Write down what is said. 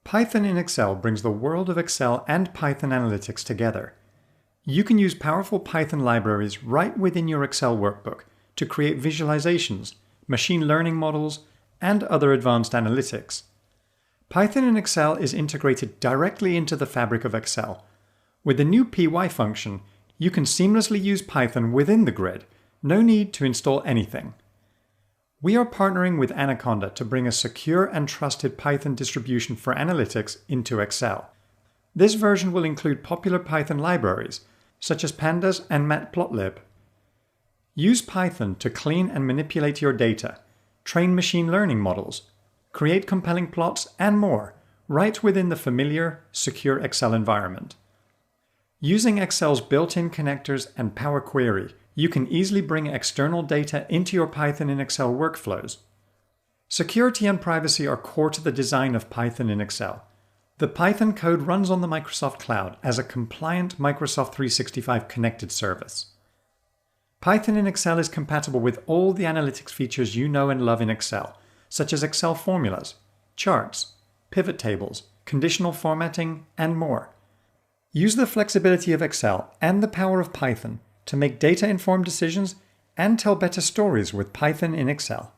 Python in Excel brings the world of Excel and Python analytics together. You can use powerful Python libraries right within your Excel workbook to create visualizations, machine learning models, and other advanced analytics. Python in Excel is integrated directly into the fabric of Excel. With the new py function, you can seamlessly use Python within the grid. No need to install anything. We are partnering with Anaconda to bring a secure and trusted Python distribution for analytics into Excel. This version will include popular Python libraries, such as pandas and matplotlib. Use Python to clean and manipulate your data, train machine learning models, create compelling plots, and more, right within the familiar, secure Excel environment. Using Excel's built-in connectors and Power Query, you can easily bring external data into your Python in Excel workflows. Security and privacy are core to the design of Python in Excel. The Python code runs on the Microsoft Cloud as a compliant Microsoft 365 connected service. Python in Excel is compatible with all the analytics features you know and love in Excel, such as Excel formulas, charts, pivot tables, conditional formatting, and more. Use the flexibility of Excel and the power of Python to make data-informed decisions and tell better stories with Python in Excel.